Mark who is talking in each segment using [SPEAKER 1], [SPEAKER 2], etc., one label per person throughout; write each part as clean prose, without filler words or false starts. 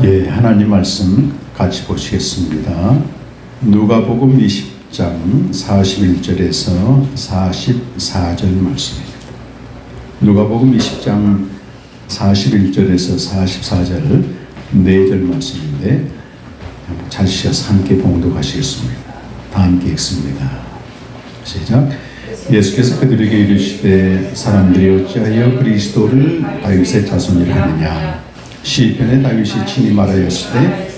[SPEAKER 1] 예, 하나님 말씀 같이 보시겠습니다. 누가복음 20장 41절에서 44절 말씀입니다. 누가복음 20장 41절에서 44절 4절 말씀인데 잘 쉬어서 함께 봉독하시겠습니다. 다 함께 읽습니다. 시작. 예수께서 그들에게 이르시되 사람들이 어찌하여 그리스도를 다윗의 자손이라 하느냐. 시편에 다윗이 친히 말하였으되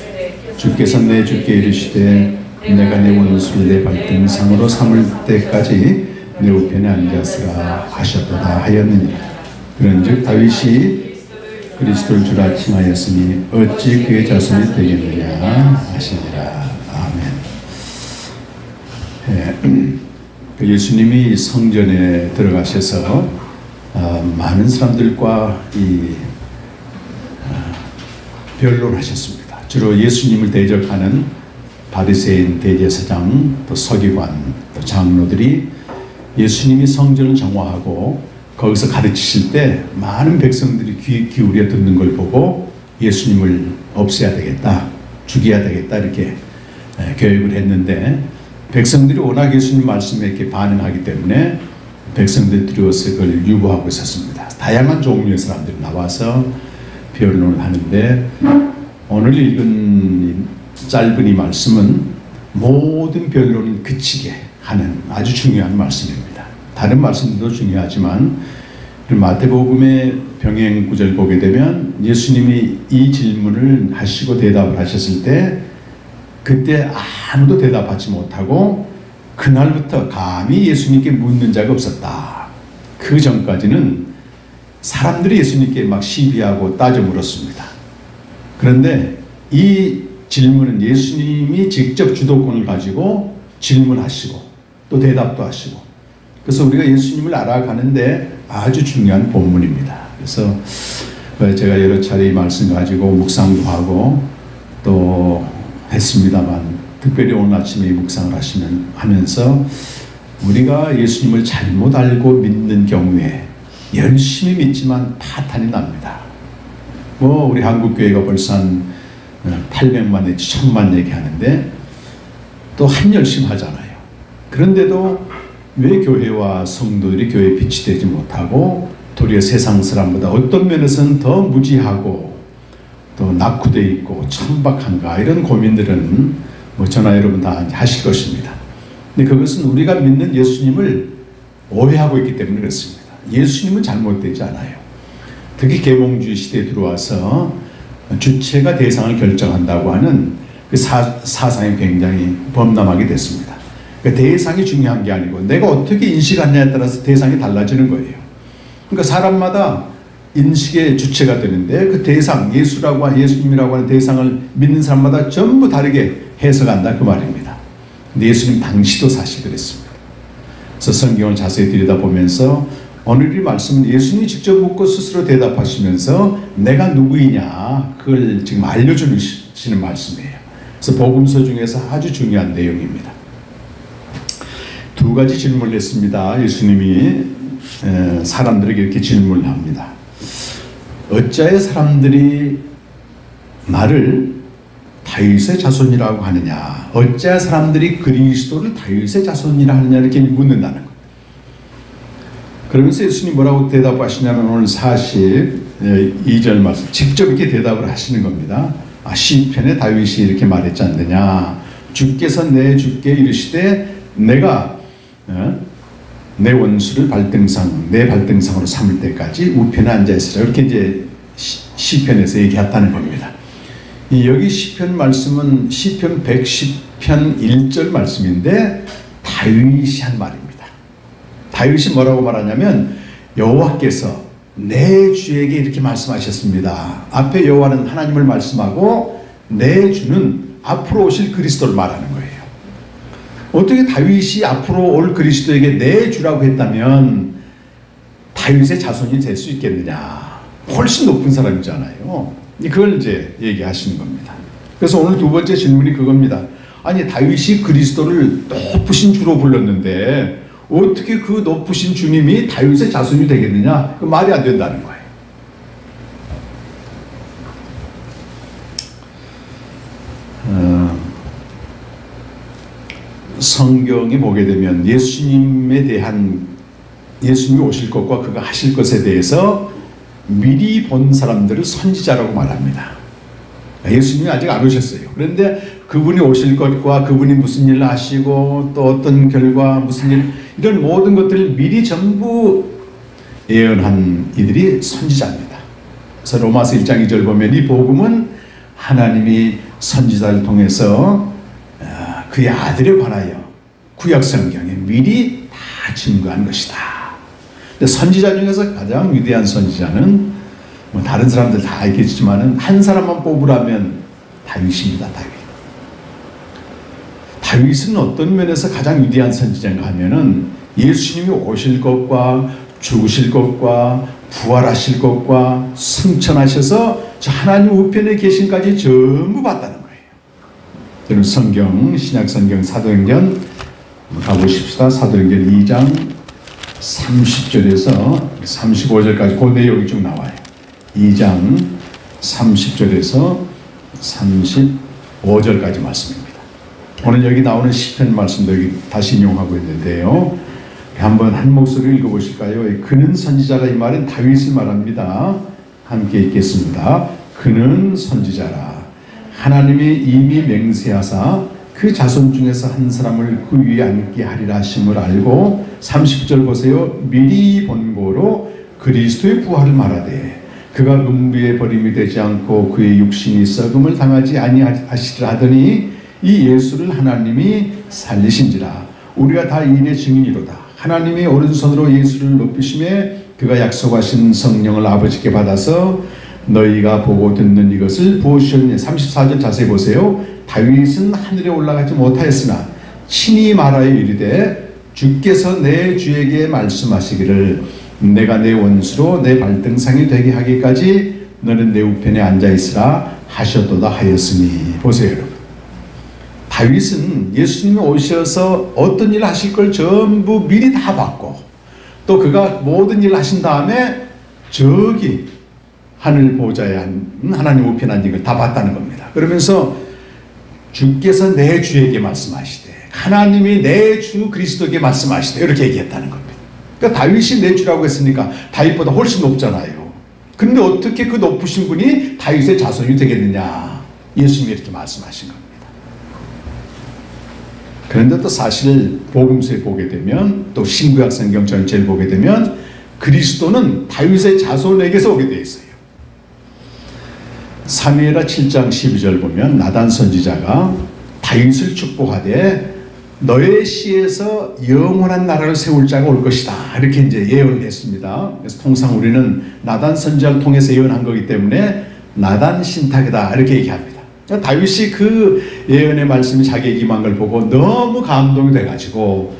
[SPEAKER 1] 주께서 내 주께 이르시되 내가 내 원수를 내 발등상으로 삼을 때까지 내 우편에 앉았으라 하셨도다 하였느니라. 그런즉 다윗이 그리스도를 주라 칭하였으니 어찌 그의 자손이 되겠느냐 하시니라. 아멘. 예수님이 성전에 들어가셔서 많은 사람들과 변론하셨습니다. 주로 예수님을 대적하는 바리새인, 대제사장, 또 서기관, 또 장로들이 예수님이 성전을 정화하고 거기서 가르치실 때 많은 백성들이 귀 기울여 듣는 걸 보고 예수님을 없애야 되겠다, 죽여야 되겠다 이렇게 교육을 했는데 백성들이 워낙 예수님 말씀에 이렇게 반응하기 때문에 백성들이 두려워서 그걸 유보하고 있었습니다. 다양한 종류의 사람들이 나와서 변론을 하는데 오늘 읽은 짧은 이 말씀은 모든 변론을 그치게 하는 아주 중요한 말씀입니다. 다른 말씀들도 중요하지만 마태복음의 병행 구절 보게 되면 예수님이 이 질문을 하시고 대답을 하셨을 때 그때 아무도 대답하지 못하고 그날부터 감히 예수님께 묻는 자가 없었다. 그 전까지는 사람들이 예수님께 막 시비하고 따져 물었습니다. 그런데 이 질문은 예수님이 직접 주도권을 가지고 질문하시고 또 대답도 하시고 그래서 우리가 예수님을 알아가는데 아주 중요한 본문입니다. 그래서 제가 여러 차례 이 말씀 가지고 묵상도 하고 또 했습니다만 특별히 오늘 아침에 이 묵상을 하면서 우리가 예수님을 잘못 알고 믿는 경우에 열심히 믿지만 파탄이 납니다. 우리 한국교회가 벌써 한 800만 내지 1000만 얘기하는데 또 한열심 하잖아요. 그런데도 왜 교회와 성도들이 교회에 빛이 되지 못하고 도리어 세상 사람보다 어떤 면에서는 더 무지하고 또 낙후되어 있고 천박한가 이런 고민들은 저나 여러분 다 하실 것입니다. 근데 그것은 우리가 믿는 예수님을 오해하고 있기 때문에 그렇습니다. 예수님은 잘못되지 않아요. 특히 계몽주의 시대에 들어와서 주체가 대상을 결정한다고 하는 그 사상이 굉장히 범람하게 됐습니다. 그러니까 대상이 중요한 게 아니고 내가 어떻게 인식하느냐에 따라서 대상이 달라지는 거예요. 그러니까 사람마다 인식의 주체가 되는데 그 대상, 예수님이라고 하는 대상을 믿는 사람마다 전부 다르게 해석한다 그 말입니다. 근데 예수님 당시도 사실 그랬습니다. 그래서 성경을 자세히 들여다보면서 오늘 이 말씀은 예수님이 직접 묻고 스스로 대답하시면서 내가 누구이냐 그걸 지금 알려주시는 말씀이에요. 그래서 복음서 중에서 아주 중요한 내용입니다. 두 가지 질문을 했습니다. 예수님이 사람들에게 이렇게 질문을 합니다. 어찌하여 사람들이 나를 다윗의 자손이라고 하느냐, 어찌하여 사람들이 그리스도를 다윗의 자손이라 하느냐 이렇게 묻는다는 거예요. 그러면서 예수님이 뭐라고 대답하시냐면 오늘 42절 말씀 직접 이렇게 대답을 하시는 겁니다. 시편에 다윗이 이렇게 말했지 않느냐. 주께서 내 주께 이르시되 내가 내 원수를 내 발등상으로 삼을 때까지 우편에 앉아있으라. 이렇게 이제 시편에서 얘기했다는 겁니다. 여기 시편 말씀은 시편 110편 1절 말씀인데 다윗이 한 말입니다. 다윗이 뭐라고 말하냐면 여호와께서 내 주에게 이렇게 말씀하셨습니다. 앞에 여호와는 하나님을 말씀하고 내 주는 앞으로 오실 그리스도를 말하는 거예요. 어떻게 다윗이 앞으로 올 그리스도에게 내 주라고 했다면 다윗의 자손이 될 수 있겠느냐. 훨씬 높은 사람이잖아요. 그걸 이제 얘기하시는 겁니다. 그래서 오늘 두 번째 질문이 그겁니다. 아니 다윗이 그리스도를 높으신 주로 불렀는데 어떻게 그 높으신 주님이 다윗의 자손이 되겠느냐? 그 말이 안 된다는 거예요. 성경에 보게 되면 예수님에 대한 예수님이 오실 것과 그가 하실 것에 대해서 미리 본 사람들을 선지자라고 말합니다. 예수님이 아직 안 오셨어요. 그런데 그분이 오실 것과 그분이 무슨 일을 하시고 또 어떤 결과 무슨 일, 이런 모든 것들을 미리 전부 예언한 이들이 선지자입니다. 그래서 로마서 1장 2절 보면 이 복음은 하나님이 선지자를 통해서 그의 아들에 관하여 구약 성경에 미리 다 증거한 것이다. 근데 선지자 중에서 가장 위대한 선지자는 뭐 다른 사람들 다 알겠지만은 한 사람만 뽑으라면 다윗입니다. 다윗은 어떤 면에서 가장 위대한 선지자인가 하면은 예수님이 오실 것과 죽으실 것과 부활하실 것과 승천하셔서 저 하나님 우편에 계신까지 전부 봤다는 거예요. 저는 성경, 신약성경 사도행전 가보십시다. 사도행전 2장 30절에서 35절까지 그 내용이 쭉 나와요. 2장 30절에서 35절까지 말씀입니다. 오늘 여기 나오는 시편 말씀도 여기 다시 인용하고 있는데요. 한번 한 목소리 읽어보실까요? 그는 선지자라, 이 말은 다윗을 말합니다. 함께 읽겠습니다. 그는 선지자라. 하나님이 이미 맹세하사 그 자손 중에서 한 사람을 그 위에 앉게 하리라 하심을 알고, 30절 보세요. 미리 본고로 그리스도의 부활을 말하되 그가 음부에 버림이 되지 않고 그의 육신이 썩음을 당하지 아니하시리라 하더니 이 예수를 하나님이 살리신지라. 우리가 다 이인의 증인이로다. 하나님이 오른손으로 예수를 높이심에 그가 약속하신 성령을 아버지께 받아서 너희가 보고 듣는 이것을 부으셨니. 34절 자세히 보세요. 다윗은 하늘에 올라가지 못하였으나 친히 말하여 이르되 주께서 내 주에게 말씀하시기를 내가 내 원수로 내 발등상이 되게 하기까지 너는 내 우편에 앉아있으라 하셨도다 하였으니. 보세요 여러분, 다윗은 예수님이 오셔서 어떤 일을 하실 걸 전부 미리 다 봤고, 또 그가 모든 일을 하신 다음에 저기 하늘 보좌에 하나님 우편에 앉은 걸 다 봤다는 겁니다. 그러면서 주께서 내 주에게 말씀하시되 하나님이 내 주 그리스도에게 말씀하시되 이렇게 얘기했다는 겁니다. 그러니까 다윗이 내 주라고 했으니까 다윗보다 훨씬 높잖아요. 그런데 어떻게 그 높으신 분이 다윗의 자손이 되겠느냐. 예수님이 이렇게 말씀하신 겁니다. 그런데 또 사실 복음서에 보게 되면, 또 신구약 성경 전체를 보게 되면 그리스도는 다윗의 자손에게서 오게 되어 있어요. 사무엘하 7장 12절 보면 나단 선지자가 다윗을 축복하되 너의 씨에서 영원한 나라를 세울 자가 올 것이다, 이렇게 이제 예언을 했습니다. 그래서 통상 우리는 나단 선지자를 통해서 예언한 거기 때문에 나단 신탁이다 이렇게 얘기합니다. 다윗이 그 예언의 말씀이 자기에게 임한 걸 보고 너무 감동이 돼가지고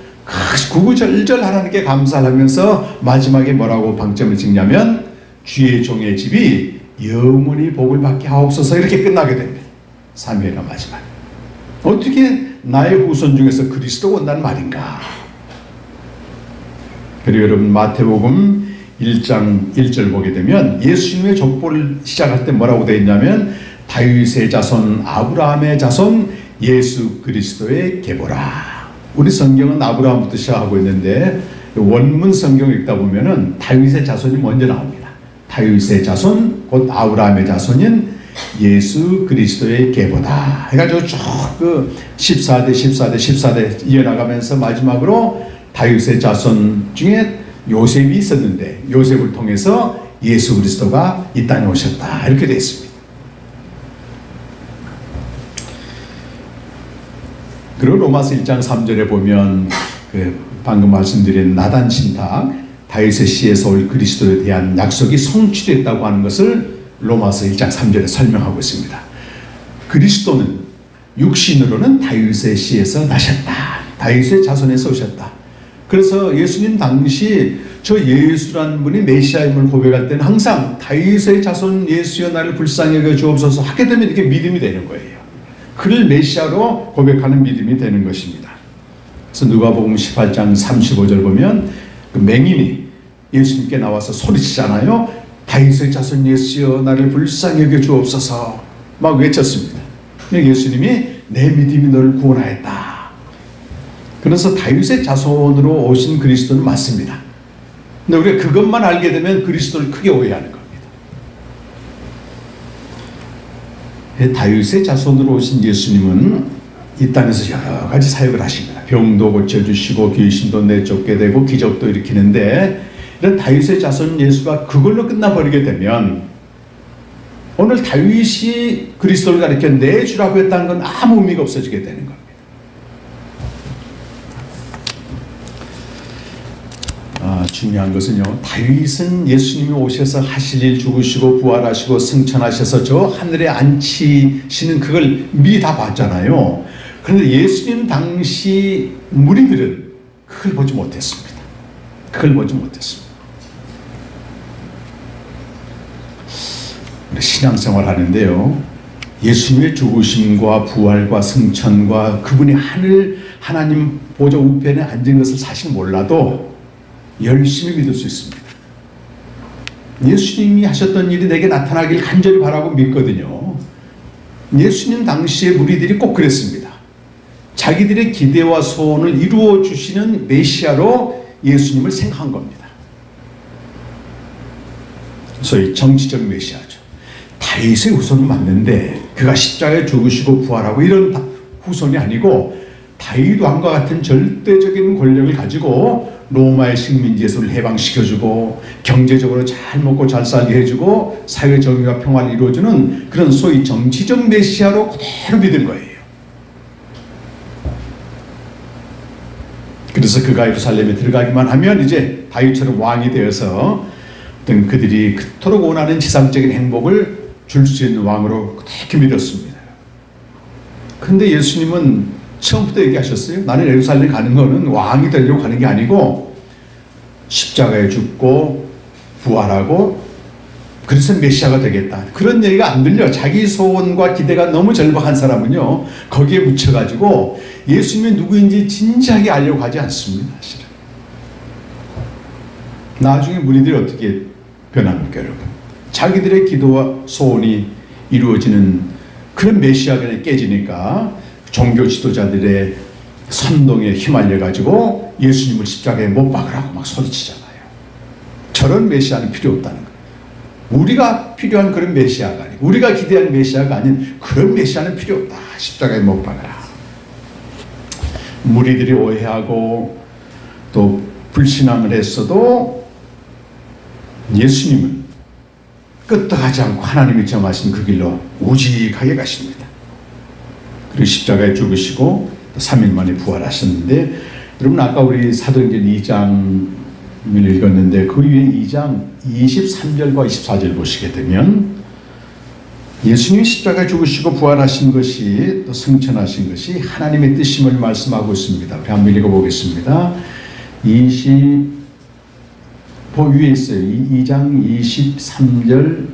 [SPEAKER 1] 구구절절 하나님께 감사를 하면서 마지막에 뭐라고 방점을 찍냐면 주의 종의 집이 영원히 복을 받게 하옵소서, 이렇게 끝나게 됩니다. 사무엘하 마지막. 어떻게 나의 후손 중에서 그리스도가 온다는 말인가. 그리고 여러분 마태복음 1장 1절 보게 되면 예수님의 족보를 시작할 때 뭐라고 되어 있냐면 다윗의 자손 아브라함의 자손 예수 그리스도의 계보라. 우리 성경은 아브라함부터 시작하고 있는데 원문 성경을 읽다 보면은 다윗의 자손이 먼저 나옵니다. 다윗의 자손 곧 아브라함의 자손인 예수 그리스도의 계보다 해가지고 쭉 그 14대 이어나가면서 마지막으로 다윗의 자손 중에 요셉이 있었는데 요셉을 통해서 예수 그리스도가 이 땅에 오셨다, 이렇게 되어 있습니다. 그리고 로마서 1장 3절에 보면 방금 말씀드린 나단 신탁, 다윗의 씨에서 올 그리스도에 대한 약속이 성취됐다고 하는 것을 로마서 1장 3절에 설명하고 있습니다. 그리스도는 육신으로는 다윗의 씨에서 나셨다. 다윗의 자손에서 오셨다. 그래서 예수님 당시 저 예수라는 분이 메시아임을 고백할 때는 항상 다윗의 자손 예수여 나를 불쌍히 여겨 주옵소서 하게 되면 이렇게 믿음이 되는 거예요. 그를 메시아로 고백하는 믿음이 되는 것입니다. 그래서 누가복음 18장 35절 보면 그 맹인이 예수님께 나와서 소리치잖아요. 다윗의 자손 예수여 나를 불쌍히 여겨 주옵소서 막 외쳤습니다. 예수님이 내 믿음이 너를 구원하였다. 그래서 다윗의 자손으로 오신 그리스도는 맞습니다. 근데 우리가 그것만 알게 되면 그리스도를 크게 오해하는 겁니다. 다윗의 자손으로 오신 예수님은 이 땅에서 여러 가지 사역을 하신 거예요. 병도 고쳐주시고 귀신도 내쫓게 되고 기적도 일으키는데, 이런 다윗의 자손 예수가 그걸로 끝나버리게 되면 오늘 다윗이 그리스도를 가리켜 내 주라고 했다는 건 아무 의미가 없어지게 되는 겁니다. 중요한 것은요, 다윗은 예수님이 오셔서 하실 일, 죽으시고 부활하시고 승천하셔서 저 하늘에 앉히시는 그걸 미리 다 봤잖아요. 그런데 예수님 당시 무리들은 그걸 보지 못했습니다. 그걸 보지 못했습니다. 신앙생활 하는데요, 예수님의 죽으심과 부활과 승천과 그분이 하나님 보좌 우편에 앉은 것을 사실 몰라도 열심히 믿을 수 있습니다. 예수님이 하셨던 일이 내게 나타나길 간절히 바라고 믿거든요. 예수님 당시의 무리들이 꼭 그랬습니다. 자기들의 기대와 소원을 이루어 주시는 메시아로 예수님을 생각한 겁니다. 소위 정치적 메시아죠. 다윗의 후손은 맞는데 그가 십자가에 죽으시고 부활하고 이런 후손이 아니고 다윗 왕과 같은 절대적인 권력을 가지고 로마의 식민지에서 해방시켜주고 경제적으로 잘 먹고 잘 살게 해주고 사회 정의와 평화를 이루어주는 그런 소위 정치적 메시아로 그대로 믿은 거예요. 그래서 그가 예루살렘에 들어가기만 하면 이제 다윗처럼 왕이 되어서 어떤 그들이 그토록 원하는 지상적인 행복을 줄 수 있는 왕으로 그렇게 믿었습니다. 그런데 예수님은 처음부터 얘기하셨어요. 나는 예루살렘 가는 거는 왕이 되려고 가는 게 아니고 십자가에 죽고 부활하고 그래서 메시아가 되겠다. 그런 얘기가 안 들려. 자기 소원과 기대가 너무 절박한 사람은요, 거기에 묻혀가지고 예수님이 누구인지 진지하게 알려고 하지 않습니다. 사실은. 나중에 무리들이 어떻게 변합니까, 여러분? 자기들의 기도와 소원이 이루어지는 그런 메시아가 깨지니까 종교 지도자들의 선동에 휘말려가지고 예수님을 십자가에 못 박으라고 막 소리치잖아요. 저런 메시아는 필요 없다는 거예요. 우리가 필요한 그런 메시아가 아니고, 우리가 기대한 메시아가 아닌 그런 메시아는 필요 없다. 십자가에 못 박으라. 무리들이 오해하고 또 불신앙을 했어도 예수님은 끄떡하지 않고 하나님이 정하신 그 길로 우직하게 가십니다. 그리고 십자가에 죽으시고 3일 만에 부활하셨는데, 여러분 아까 우리 사도행전 2장을 읽었는데 그 위에 2장 23절과 24절 보시게 되면 예수님이 십자가에 죽으시고 부활하신 것이 또 승천하신 것이 하나님의 뜻임을 말씀하고 있습니다. 우리 한번 읽어보겠습니다. 위에 있어요. 2장 23절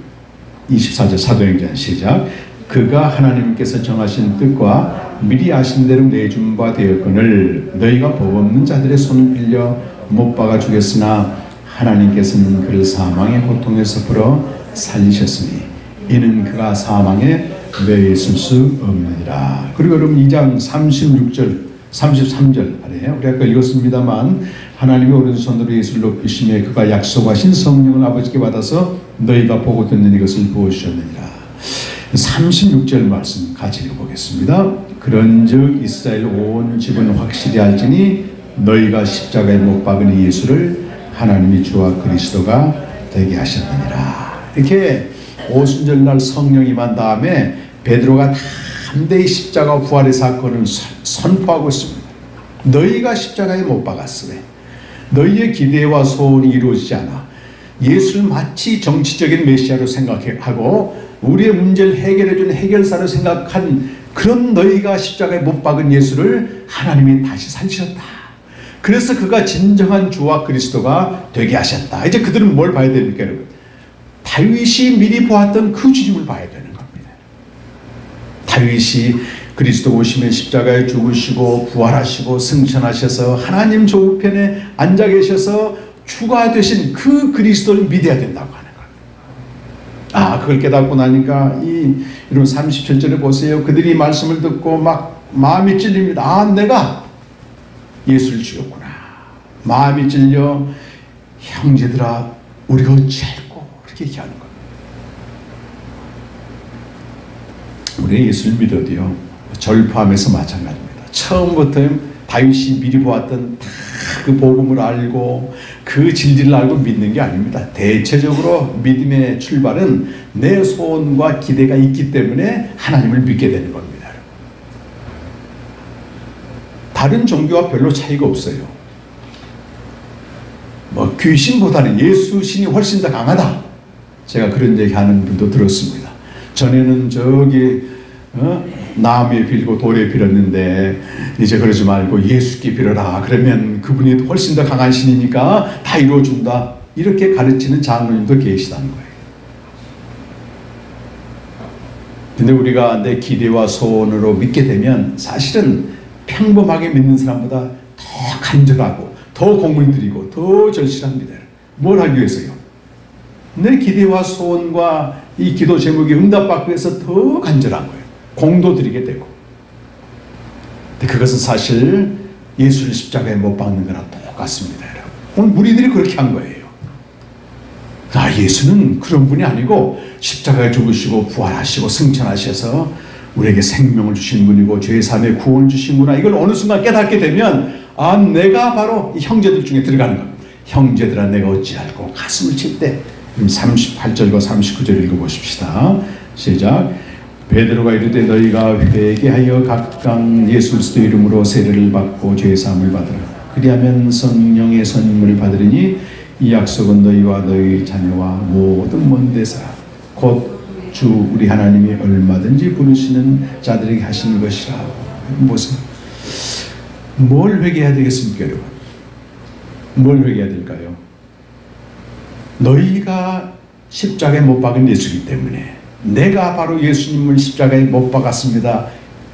[SPEAKER 1] 24절 사도행전 시작. 그가 하나님께서 정하신 뜻과 미리 아신 대로 내준 바 되었거늘 너희가 복 없는 자들의 손을 빌려 못 박아 죽였으나 하나님께서는 그를 사망의 고통에서 풀어 살리셨으니 이는 그가 사망에 매여 있을 수 없느니라. 그리고 여러분 2장 36절 33절 아래에 우리 아까 읽었습니다만, 하나님이 오른손으로 예수를 높이시며 그가 약속하신 성령을 아버지께 받아서 너희가 보고 듣는 이것을 보여주셨느니라. 36절 말씀 같이 읽어보겠습니다. 그런즉 이스라엘 온 집은 확실히 알지니 너희가 십자가에 못 박은 예수를 하나님이 주와 그리스도가 되게 하셨느니라. 이렇게 오순절날 성령이 임한 다음에 베드로가 담대히 십자가 부활의 사건을 선포하고 있습니다. 너희가 십자가에 못 박았으되 너희의 기대와 소원이 이루어지지 않아 예수를 마치 정치적인 메시아로 생각하고 우리의 문제를 해결해주는 해결사로 생각한 그런 너희가 십자가에 못 박은 예수를 하나님이 다시 살리셨다. 그래서 그가 진정한 주와 그리스도가 되게 하셨다. 이제 그들은 뭘 봐야 됩니까, 여러분? 다윗이 미리 보았던 그 주님을 봐야 되는 겁니다. 다윗이 그리스도 오시면 십자가에 죽으시고 부활하시고 승천하셔서 하나님 좌우편에 앉아 계셔서 주가 되신 그 그리스도를 믿어야 된다고 하는 거예요. 그걸 깨닫고 나니까 이런 37절에 보세요. 그들이 말씀을 듣고 막 마음이 찔립니다. 내가 예수를 죽였구나. 마음이 찔려 형제들아 우리가 어찌할꼬 그렇게 얘기하는 거예요. 우리 예수를 믿어도요 절포함에서 마찬가지입니다. 처음부터 다윗이 미리 보았던 다 그 복음을 알고 그 진리를 알고 믿는 게 아닙니다. 대체적으로 믿음의 출발은 내 소원과 기대가 있기 때문에 하나님을 믿게 되는 겁니다. 다른 종교와 별로 차이가 없어요. 뭐 귀신보다는 예수 신이 훨씬 더 강하다. 제가 그런 얘기 하는 분도 들었습니다. 전에는 저기 나무에 빌고 돌에 빌었는데 이제 그러지 말고 예수께 빌어라. 그러면 그분이 훨씬 더 강한 신이니까 다 이루어준다. 이렇게 가르치는 장로님도 계시다는 거예요. 근데 우리가 내 기대와 소원으로 믿게 되면 사실은 평범하게 믿는 사람보다 더 간절하고 더 공을 들이고 더 절실합니다. 뭘 하기 위해서요? 내 기대와 소원과 이 기도 제목이 응답받기 위해서 더 간절한 거예요. 공도 드리게 되고. 근데 그것은 사실 예수를 십자가에 못 박는 거랑 똑같습니다. 여러분. 오늘 무리들이 그렇게 한 거예요. 아, 예수는 그런 분이 아니고 십자가에 죽으시고 부활하시고 승천하셔서 우리에게 생명을 주신 분이고 죄의 삶에 구원을 주신구나. 이걸 어느 순간 깨닫게 되면 아, 내가 바로 이 형제들 중에 들어가는 겁니다. 형제들아 내가 어찌 알고 가슴을 칠 때 38절과 39절 읽어보십시다. 시작. 베드로가 이르되 너희가 회개하여 각각 예수 그리스도 이름으로 세례를 받고 죄 사함을 받으라. 그리하면 성령의 선물을 받으리니 이 약속은 너희와 너희 자녀와 모든 먼 데서 곧 주 우리 하나님이 얼마든지 부르시는 자들에게 하시는 것이라. 무슨 뭘 회개해야 되겠습니까, 여러분? 뭘 회개해야 될까요? 너희가 십자가에 못 박은 예수이기 때문에 내가 바로 예수님을 십자가에 못 박았습니다.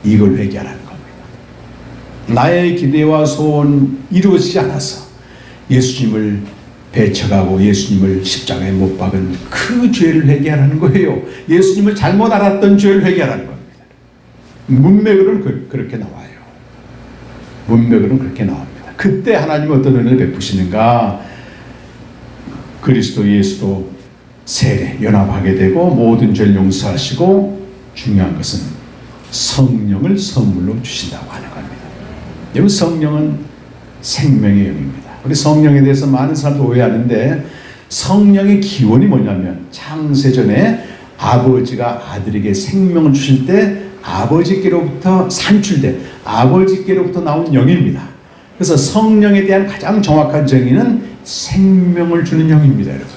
[SPEAKER 1] 이걸 회개하라는 겁니다. 나의 기대와 소원 이루어지지 않아서 예수님을 배척하고 예수님을 십자가에 못 박은 그 죄를 회개하라는 거예요. 예수님을 잘못 알았던 죄를 회개하라는 겁니다. 문맥으로는 그렇게 나와요. 문맥으로는 그렇게 나옵니다. 그때 하나님이 어떤 은혜를 베푸시는가? 그리스도 예수로 세례 연합하게 되고 모든 죄를 용서하시고 중요한 것은 성령을 선물로 주신다고 하는 겁니다. 여러분 성령은 생명의 영입니다. 우리 성령에 대해서 많은 사람도 오해하는데 성령의 기원이 뭐냐면 창세전에 아버지가 아들에게 생명을 주실 때 아버지께로부터 산출된 아버지께로부터 나온 영입니다. 그래서 성령에 대한 가장 정확한 정의는 생명을 주는 영입니다. 여러분.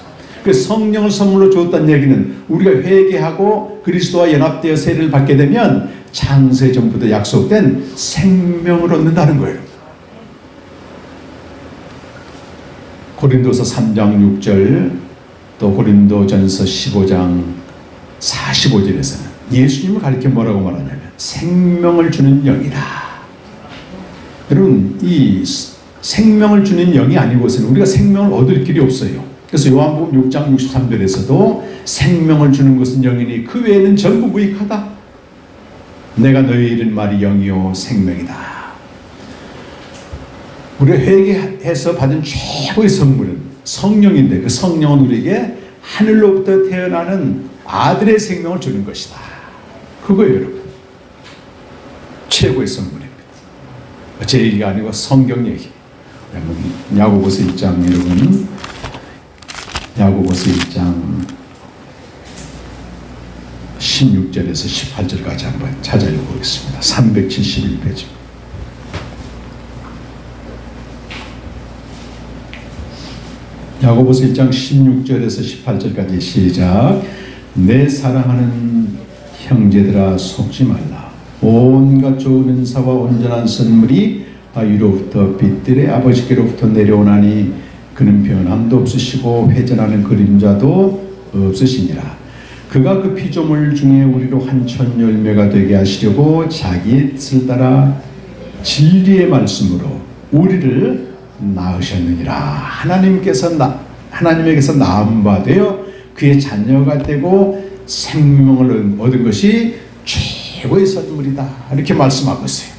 [SPEAKER 1] 그 성령을 선물로 주었다는 얘기는 우리가 회개하고 그리스도와 연합되어 세례를 받게 되면 창세전부터 약속된 생명을 얻는다는 거예요. 고린도서 3장 6절 또 고린도전서 15장 45절에서는 예수님을 가리켜 뭐라고 말하냐면 생명을 주는 영이다. 여러분 이 생명을 주는 영이 아니고서는 우리가 생명을 얻을 길이 없어요. 그래서 요한복음 6장 63절에서도 생명을 주는 것은 영이니 그 외에는 전부 무익하다. 내가 너희에게 이른 말이 영이요 생명이다. 우리가 회개해서 받은 최고의 선물은 성령인데 그 성령은 우리에게 하늘로부터 태어나는 아들의 생명을 주는 것이다. 그거예요, 여러분. 최고의 선물입니다. 제 얘기가 아니고 성경 얘기. 야고보서 1장 여러분 야고보서 1장 16절에서 18절까지 한번 찾아 읽어보겠습니다. 371페이지입니다. 야고보서 1장 16절에서 18절까지 시작. 내 사랑하는 형제들아 속지 말라. 온갖 좋은 은사와 온전한 선물이 위로부터 빛들의 아버지께로부터 내려오나니 그는 변함도 없으시고 회전하는 그림자도 없으시니라. 그가 그 피조물 중에 우리로 한천 열매가 되게 하시려고 자기 뜻을 따라 진리의 말씀으로 우리를 낳으셨느니라. 하나님에게서 낳은 바 되어 그의 자녀가 되고 생명을 얻은 것이 최고의 선물이다. 이렇게 말씀하고 있어요.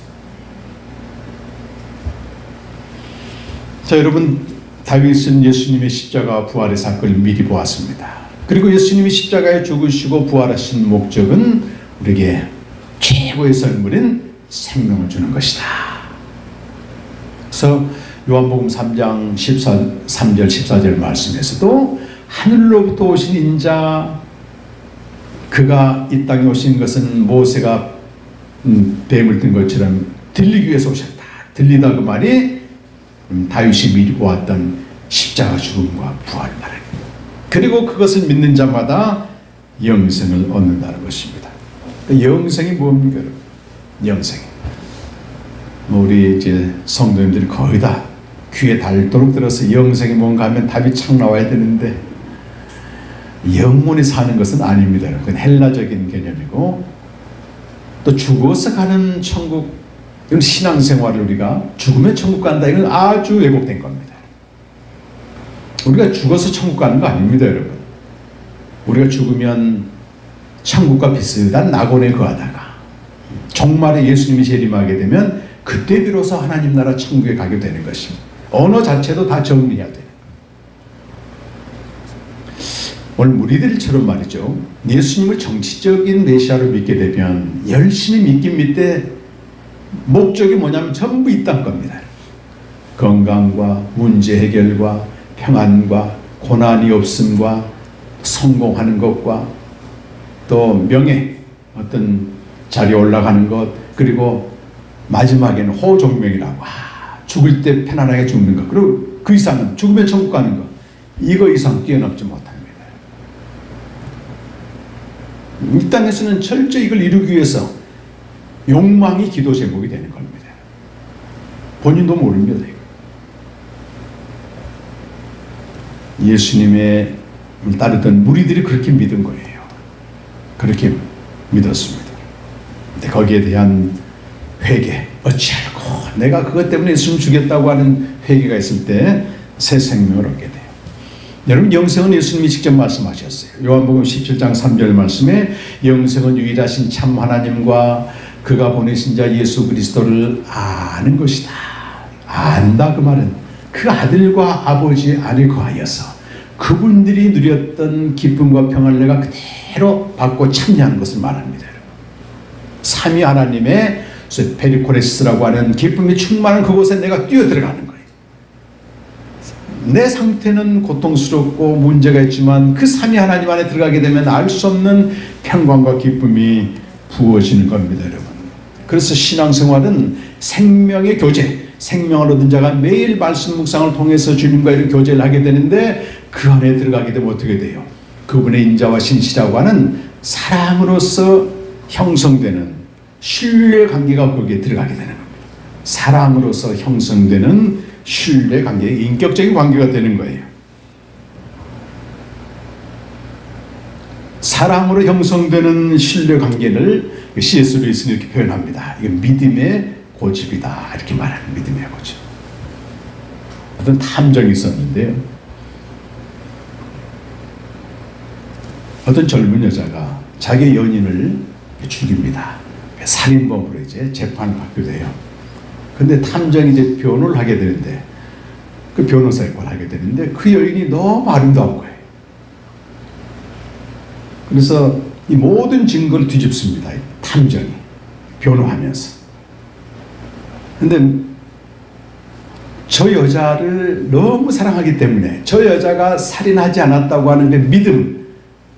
[SPEAKER 1] 자, 여러분, 다윗은 예수님의 십자가 부활의 사건을 미리 보았습니다. 그리고 예수님이 십자가에 죽으시고 부활하신 목적은 우리에게 최고의 선물인 생명을 주는 것이다. 그래서 요한복음 3장 3절 14절 말씀에서도 하늘로부터 오신 인자, 그가 이 땅에 오신 것은 모세가 뱀을 든 것처럼 들리기 위해서 오셨다. 들리다 그 말이 다윗이 미리 보았던 십자가 죽음과 부활 말입니다. 그리고 그것을 믿는 자마다 영생을 얻는다는 것입니다. 영생이 뭡니까? 영생. 우리 이제 성도님들이 거의 다 귀에 닳도록 들어서 영생이 뭔가 하면 답이 착 나와야 되는데, 영원히 사는 것은 아닙니다. 그건 헬라적인 개념이고, 또 죽어서 가는 천국, 이건 신앙생활을 우리가 죽으면 천국 간다, 이건 아주 왜곡된 겁니다. 우리가 죽어서 천국 가는 거 아닙니다, 여러분. 우리가 죽으면 천국과 비슷한 낙원에 거하다가 종말에 예수님이 재림하게 되면 그때 비로소 하나님 나라 천국에 가게 되는 것입니다. 언어 자체도 다 정리해야 돼요. 오늘 무리들처럼 말이죠, 예수님을 정치적인 메시아로 믿게 되면 열심히 믿긴 믿되 목적이 뭐냐면 전부 이딴 겁니다. 건강과 문제 해결과 평안과 고난이 없음과 성공하는 것과 또 명예, 어떤 자리에 올라가는 것, 그리고 마지막에는 호종명이라고, 죽을 때 편안하게 죽는 것, 그리고 그 이상은 죽으면 천국 가는 것, 이거 이상 뛰어넘지 못합니다. 이 땅에서는 철저히 이걸 이루기 위해서 욕망이 기도 제목이 되는 겁니다. 본인도 모릅니다. 예수님의 따르던 무리들이 그렇게 믿은 거예요. 그렇게 믿었습니다. 근데 거기에 대한 회개, 어찌하고 내가 그것 때문에 예수님 죽였다고 하는 회개가 있을 때 새 생명을 얻게 돼요. 여러분, 영생은 예수님이 직접 말씀하셨어요. 요한복음 17장 3절 말씀에 영생은 유일하신 참 하나님과 그가 보내신 자 예수 그리스도를 아는 것이다. 안다, 그 말은 그 아들과 아버지 안에 거하여서 그분들이 누렸던 기쁨과 평안을 내가 그대로 받고 참여하는 것을 말합니다. 삼위 하나님의 페리코레스라고 하는 기쁨이 충만한 그곳에 내가 뛰어들어가는 거예요. 내 상태는 고통스럽고 문제가 있지만 그 삼위 하나님 안에 들어가게 되면 알 수 없는 평강과 기쁨이 부어지는 겁니다, 여러분. 그래서 신앙생활은 생명의 교제, 생명을 얻은 자가 매일 말씀 묵상을 통해서 주님과 이런 교제를 하게 되는데, 그 안에 들어가게 되면 어떻게 돼요? 그분의 인자와 신실하고 하는 사랑으로서 형성되는 신뢰 관계가 거기에 들어가게 되는 겁니다. 사랑으로서 형성되는 신뢰 관계, 인격적인 관계가 되는 거예요. 사랑으로 형성되는 신뢰 관계를 C.S. 루이스는 이렇게 표현합니다. 이건 믿음의 고집이다, 이렇게 말하는 믿음의 고집. 어떤 탐정이 있었는데요, 어떤 젊은 여자가 자기 연인을 죽입니다. 살인범으로 이제 재판을 받게 돼요. 근데 탐정이 이제 변호를 하게 되는데, 그 변호사 역할을 하게 되는데, 그 여인이 너무 아름다운 거예요. 그래서 이 모든 증거를 뒤집습니다, 탐정이 변호하면서. 근데 저 여자를 너무 사랑하기 때문에 저 여자가 살인하지 않았다고 하는 그 믿음,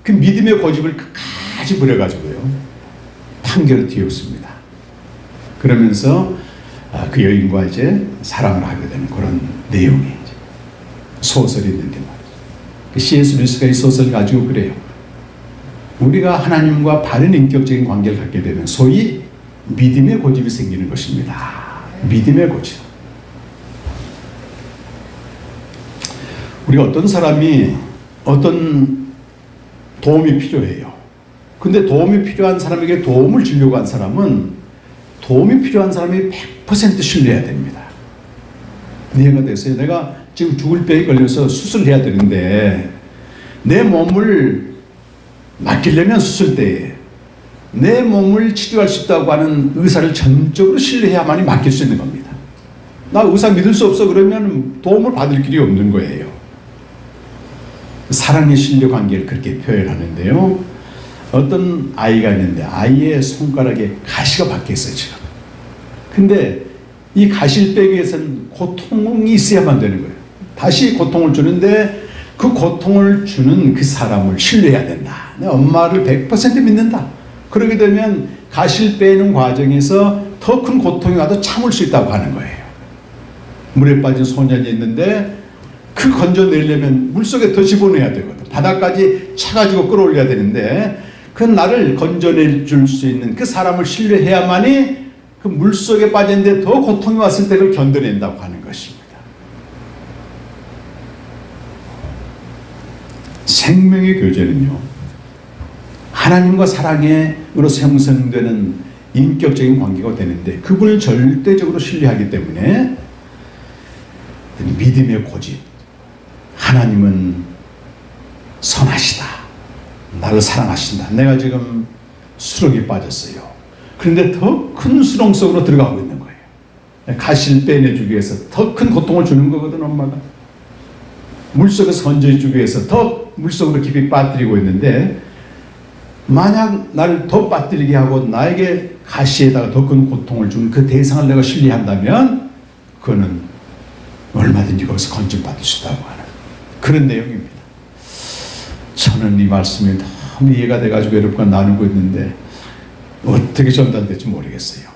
[SPEAKER 1] 그 믿음의 고집을 끝까지 부려가지고요, 판결을 뒤엎습니다. 그러면서 그 여인과 이제 사랑을 하게 되는 그런 내용이 이제 소설이 있는데 말이죠. C.S. 루이스가 이 소설을 가지고 그래요. 우리가 하나님과 바른 인격적인 관계를 갖게 되면 소위 믿음의 고집이 생기는 것입니다. 믿음의 고집. 우리가 어떤 사람이 어떤 도움이 필요해요. 근데 도움이 필요한 사람에게 도움을 주려고 한 사람은 도움이 필요한 사람이 100% 신뢰해야 됩니다. 이해가 됐어요? 내가 지금 죽을 병에 걸려서 수술해야 되는데 내 몸을 맡기려면 수술대에 내 몸을 치료할 수 있다고 하는 의사를 전적으로 신뢰해야만이 맡길 수 있는 겁니다. 나 의사 믿을 수 없어 그러면 도움을 받을 길이 없는 거예요. 사랑의 신뢰 관계를 그렇게 표현하는데요. 어떤 아이가 있는데 아이의 손가락에 가시가 박혀 있어요 지금. 근데 이 가시를 빼기 위해서는 고통이 있어야만 되는 거예요. 다시 고통을 주는데 그 고통을 주는 그 사람을 신뢰해야 된다. 내 엄마를 100% 믿는다. 그러게 되면 가시를 빼는 과정에서 더 큰 고통이 와도 참을 수 있다고 하는 거예요. 물에 빠진 소년이 있는데 그 건져내려면 물속에 더 집어넣어야 되거든. 바닥까지 차가지고 끌어올려야 되는데 그 나를 건져낼 수 있는 그 사람을 신뢰해야만이 그 물속에 빠졌는데 더 고통이 왔을 때 그걸 견뎌낸다고 하는 것입니다. 생명의 교제는요, 하나님과 사랑으로 형성되는 인격적인 관계가 되는데 그분을 절대적으로 신뢰하기 때문에 믿음의 고집, 하나님은 선하시다, 나를 사랑하신다, 내가 지금 수렁에 빠졌어요. 그런데 더 큰 수렁 속으로 들어가고 있는 거예요. 가시를 빼내주기 위해서 더 큰 고통을 주는 거거든. 엄마가 물속에서 건져주기 위해서 더 물속으로 깊이 빠뜨리고 있는데, 만약 나를 더 빠뜨리게 하고 나에게 가시에다가 더 큰 고통을 준 그 대상을 내가 신뢰한다면 그거는 얼마든지 거기서 건져받을 수 있다고 하는 그런 내용입니다. 저는 이 말씀이 너무 이해가 돼가지고 여러분과 나누고 있는데 어떻게 전달될지 모르겠어요.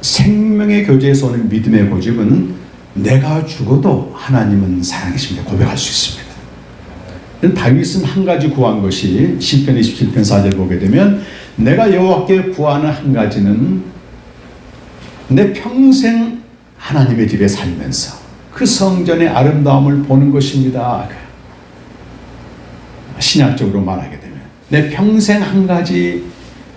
[SPEAKER 1] 생명의 교제에서 오는 믿음의 고집은 내가 죽어도 하나님은 사랑이십니다 고백할 수 있습니다. 다윗은 한 가지 구한 것이 시편 27편 4절 보게 되면, 내가 여호와께 구하는 한 가지는 내 평생 하나님의 집에 살면서 그 성전의 아름다움을 보는 것입니다. 신약적으로 말하게 되면 내 평생 한 가지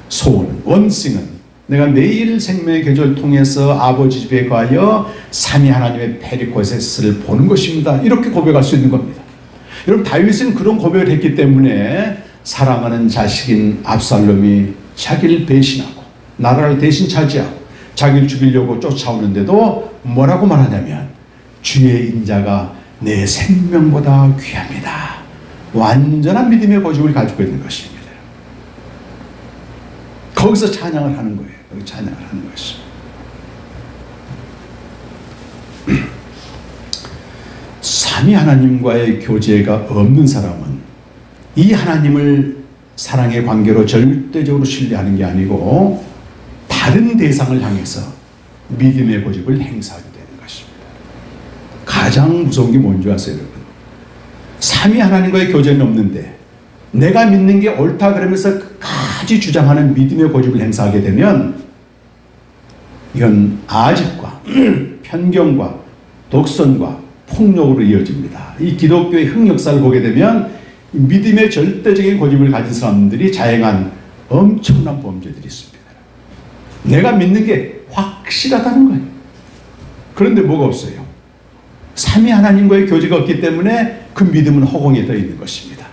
[SPEAKER 1] 소원은, 원싱은 내가 매일 생명의 교제를 통해서 아버지 집에 가여 삼위 하나님의 페리코세스를 보는 것입니다. 이렇게 고백할 수 있는 겁니다. 여러분, 다윗은 그런 고백을 했기 때문에 사랑하는 자식인 압살롬이 자기를 배신하고 나라를 대신 차지하고 자기를 죽이려고 쫓아오는데도 뭐라고 말하냐면, 주의 인자가 내 생명보다 귀합니다. 완전한 믿음의 고집을 가지고 있는 것입니다. 거기서 찬양을 하는 거예요. 여기 찬양을 하는 것입니다. 삼위 하나님과의 교제가 없는 사람은 이 하나님을 사랑의 관계로 절대적으로 신뢰하는 게 아니고 다른 대상을 향해서 믿음의 고집을 행사하게 되는 것입니다. 가장 무서운 게 뭔지 아세요, 여러분? 삼위 하나님과의 교제는 없는데 내가 믿는 게 옳다 그러면서 끝까지 주장하는 믿음의 고집을 행사하게 되면 이건 아집과 편견과 독선과 폭력으로 이어집니다. 이 기독교의 흑역사를 보게 되면 믿음의 절대적인 고집을 가진 사람들이 자행한 엄청난 범죄들이 있습니다. 내가 믿는 게 확실하다는 거예요. 그런데 뭐가 없어요? 삼위 하나님과의 교제가 없기 때문에 그 믿음은 허공에 떠 있는 것입니다.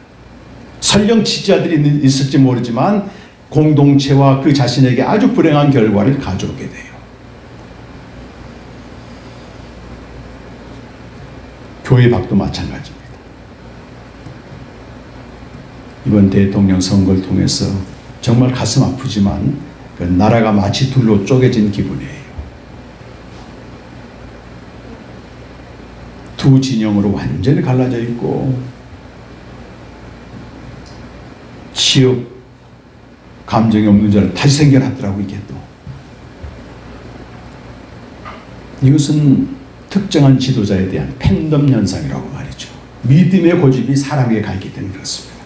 [SPEAKER 1] 설령 지지자들이 있을지 모르지만 공동체와 그 자신에게 아주 불행한 결과를 가져오게 돼요. 교회 밖도 마찬가지입니다. 이번 대통령 선거를 통해서 정말 가슴 아프지만 그 나라가 마치 둘로 쪼개진 기분이에요. 두 진영으로 완전히 갈라져 있고 지역 감정이 없는 줄 다시 생겨났더라고. 이게 또 이것은 특정한 지도자에 대한 팬덤 현상이라고 말이죠. 믿음의 고집이 사람에게 가 있기 때문에 그렇습니다.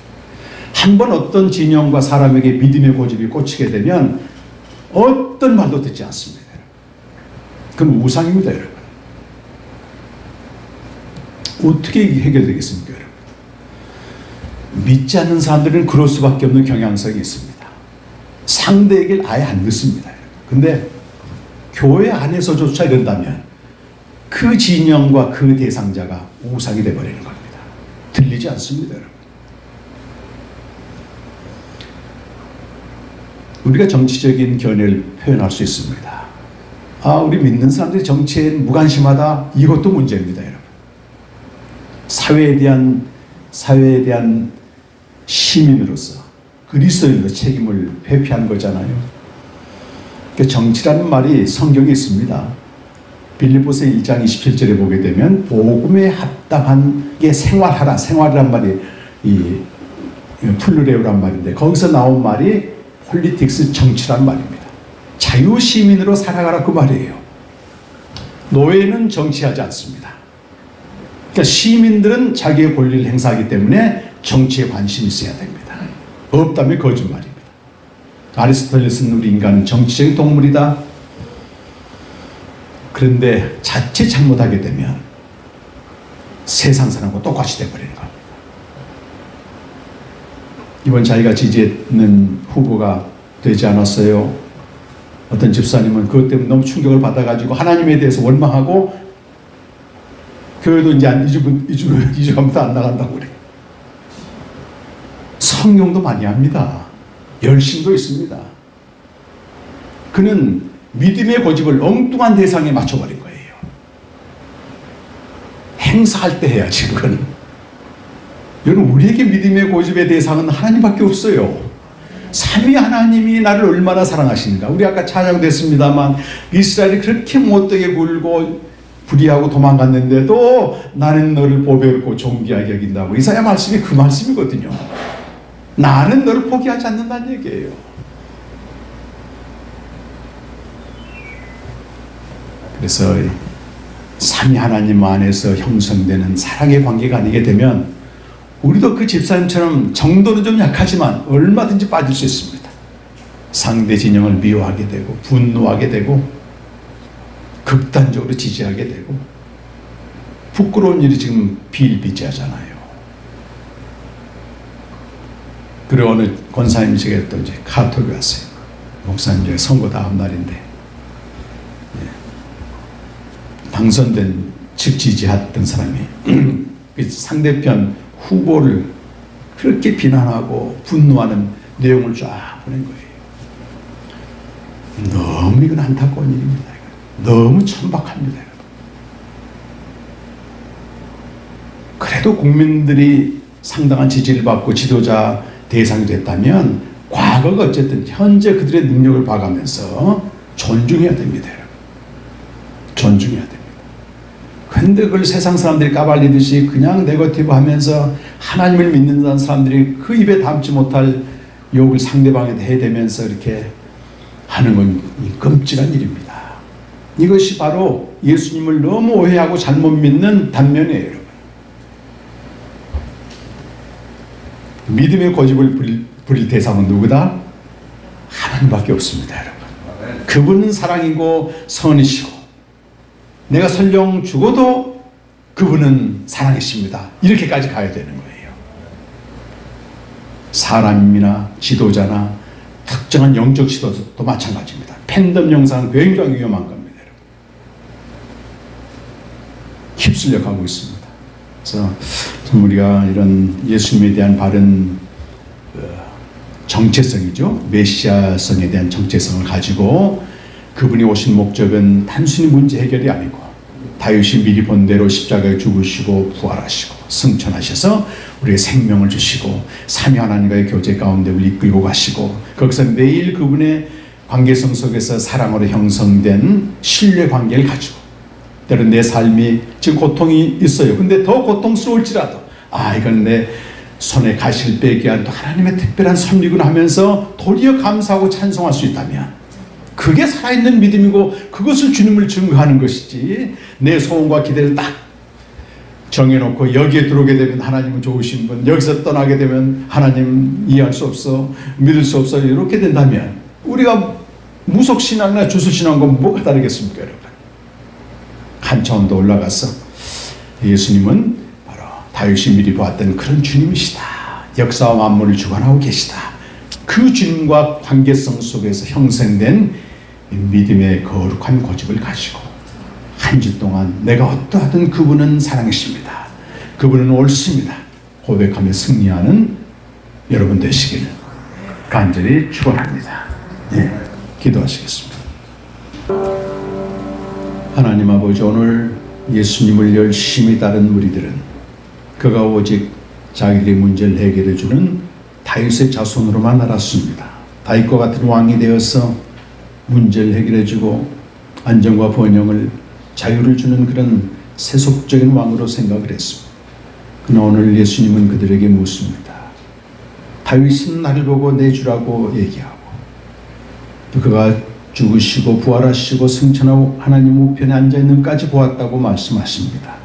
[SPEAKER 1] 한번 어떤 진영과 사람에게 믿음의 고집이 꽂히게 되면 어떤 말도 듣지 않습니다. 그건 우상입니다, 여러분. 어떻게 해결되겠습니까, 여러분? 믿지 않는 사람들은 그럴 수밖에 없는 경향성이 있습니다. 상대 얘기를 아예 안 듣습니다. 근데 교회 안에서조차 이런다면 그 진영과 그 대상자가 우상이 되어버리는 겁니다. 들리지 않습니다, 여러분. 우리가 정치적인 견해를 표현할 수 있습니다. 우리 믿는 사람들이 정치에 무관심하다. 이것도 문제입니다, 여러분. 사회에 대한 시민으로서 그리스도인으로 책임을 회피한 거잖아요. 정치라는 말이 성경에 있습니다. 빌립보서 1장 27절에 보게 되면 복음에 합당한 게 생활하라. 생활이란 말이 이 플루레오란 말인데 거기서 나온 말이 폴리틱스, 정치란 말입니다. 자유시민으로 살아가라 그 말이에요. 노예는 정치하지 않습니다. 그러니까 시민들은 자기의 권리를 행사하기 때문에 정치에 관심이 있어야 됩니다. 없다면 거짓말입니다. 아리스토텔레스는 우리 인간은 정치적인 동물이다. 그런데 자칫 잘못하게 되면 세상 사람과 똑같이 돼버리는 겁니다. 이번 자기가 지지했는 후보가 되지 않았어요. 어떤 집사님은 그것 때문에 너무 충격을 받아가지고 하나님에 대해서 원망하고 교회도 이제 2주간부터 안 나간다고 그래요. 성령도 많이 합니다. 열심도 있습니다. 그는 믿음의 고집을 엉뚱한 대상에 맞춰버린 거예요. 행사할 때 해야지 그거는. 여러분, 우리에게 믿음의 고집의 대상은 하나님밖에 없어요. 삼위 하나님이 나를 얼마나 사랑하시는가. 우리 아까 찬양됐습니다만 이스라엘이 그렇게 못되게 굴고 불의하고 도망갔는데도 나는 너를 보배롭고 존귀하게 여긴다고. 이사야 말씀이 그 말씀이거든요. 나는 너를 포기하지 않는다는 얘기예요. 그래서 삼위 하나님 안에서 형성되는 사랑의 관계가 아니게 되면 우리도 그 집사님처럼 정도는 좀 약하지만 얼마든지 빠질 수 있습니다. 상대 진영을 미워하게 되고 분노하게 되고 극단적으로 지지하게 되고 부끄러운 일이 지금 비일비재하잖아요. 그리고 어느 권사님이 제게 또 이제 카톡이 왔어요. 목사님, 이제 선거 다음 날인데 당선된 즉 지지했던 사람이 상대편 후보를 그렇게 비난하고 분노하는 내용을 쫙 보낸 거예요. 너무 이건 안타까운 일입니다. 너무 천박합니다. 그래도 국민들이 상당한 지지를 받고 지도자 대상이 됐다면 과거가 어쨌든 현재 그들의 능력을 봐가면서 존중해야 됩니다. 존중해야 됩니다. 근데 그걸 세상 사람들이 까발리듯이 그냥 네거티브 하면서 하나님을 믿는다는 사람들이 그 입에 담지 못할 욕을 상대방에 대대면서 이렇게 하는 건 끔찍한 일입니다. 이것이 바로 예수님을 너무 오해하고 잘못 믿는 단면이에요, 여러분. 믿음의 고집을 부릴 대상은 누구다? 하나님밖에 없습니다, 여러분. 그분은 사랑이고 선이시고 내가 설령 죽어도 그분은 사랑이십니다. 이렇게까지 가야 되는 거예요. 사람이나 지도자나 특정한 영적 지도도 마찬가지입니다. 팬덤 영상은 굉장히 위험한 겁니다. 여러분. 휩쓸려 가고 있습니다. 그래서 참 우리가 이런 예수님에 대한 바른 정체성이죠. 메시아성에 대한 정체성을 가지고 그분이 오신 목적은 단순히 문제 해결이 아니고 다윗이 미리 본 대로 십자가에 죽으시고 부활하시고 승천하셔서 우리의 생명을 주시고 삼위 하나님과의 교제 가운데 우리 이끌고 가시고 거기서 매일 그분의 관계성 속에서 사랑으로 형성된 신뢰 관계를 가지고 때로는 내 삶이 지금 고통이 있어요. 근데 더 고통스러울지라도 이건 내 손에 가시를 빼기 위한 또 하나님의 특별한 섭리구나 하면서 도리어 감사하고 찬송할 수 있다면 그게 살아있는 믿음이고 그것을 주님을 증거하는 것이지 내 소원과 기대를 딱 정해놓고 여기에 들어오게 되면 하나님은 좋으신 분, 여기서 떠나게 되면 하나님 이해할 수 없어, 믿을 수 없어, 이렇게 된다면 우리가 무속신앙이나 주술신앙과 뭐가 다르겠습니까, 여러분? 한 차원 더 올라가서 예수님은 바로 다윗이 미리 보았던 그런 주님이시다. 역사와 만물을 주관하고 계시다. 그 주님과 관계성 속에서 형성된 믿음의 거룩한 고집을 가지고 한 주 동안 내가 어떠하든 그분은 사랑이십니다. 그분은 옳습니다. 고백하며 승리하는 여러분 되시기를 간절히 축원합니다. 기도하시겠습니다. 하나님 아버지, 오늘 예수님을 열심히 따른 무리들은 그가 오직 자기들의 문제를 해결해 주는 다윗의 자손으로만 알았습니다. 다윗과 같은 왕이 되어서 문제를 해결해 주고 안정과 번영을, 자유를 주는 그런 세속적인 왕으로 생각을 했습니다. 그러나 오늘 예수님은 그들에게 묻습니다. 다윗은 나를 보고 내 주라고 얘기하고, 또 그가 죽으시고 부활하시고 승천하고 하나님 우편에 앉아있는까지 보았다고 말씀하십니다.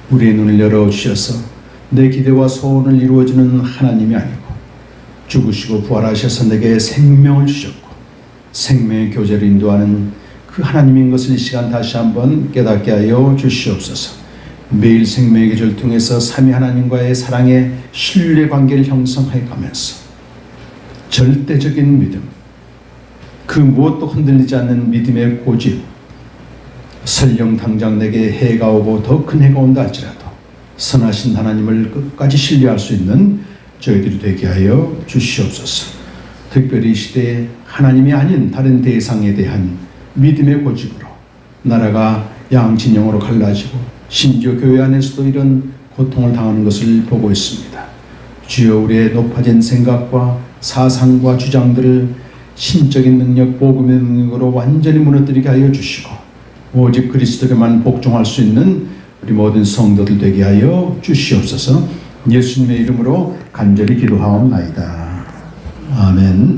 [SPEAKER 1] 우리의 눈을 열어주셔서 내 기대와 소원을 이루어주는 하나님이 아니고 죽으시고 부활하셔서 내게 생명을 주셨고 생명의 교제를 인도하는 그 하나님인 것을 이 시간 다시 한번 깨닫게 하여 주시옵소서. 매일 생명의 계절 통해서 삼위 하나님과의 사랑의 신뢰 관계를 형성해 가면서 절대적인 믿음, 그 무엇도 흔들리지 않는 믿음의 고집, 설령 당장 내게 해가 오고 더 큰 해가 온다 할지라도 선하신 하나님을 끝까지 신뢰할 수 있는 저희들이 되게 하여 주시옵소서. 특별히 이 시대에 하나님이 아닌 다른 대상에 대한 믿음의 고집으로 나라가 양진영으로 갈라지고 심지어 교회 안에서도 이런 고통을 당하는 것을 보고 있습니다. 주여, 우리의 높아진 생각과 사상과 주장들을 신적인 능력, 복음의 능력으로 완전히 무너뜨리게 하여 주시고 오직 그리스도에게만 복종할 수 있는 우리 모든 성도들 되게 하여 주시옵소서. 예수님의 이름으로 간절히 기도하옵나이다. 아멘.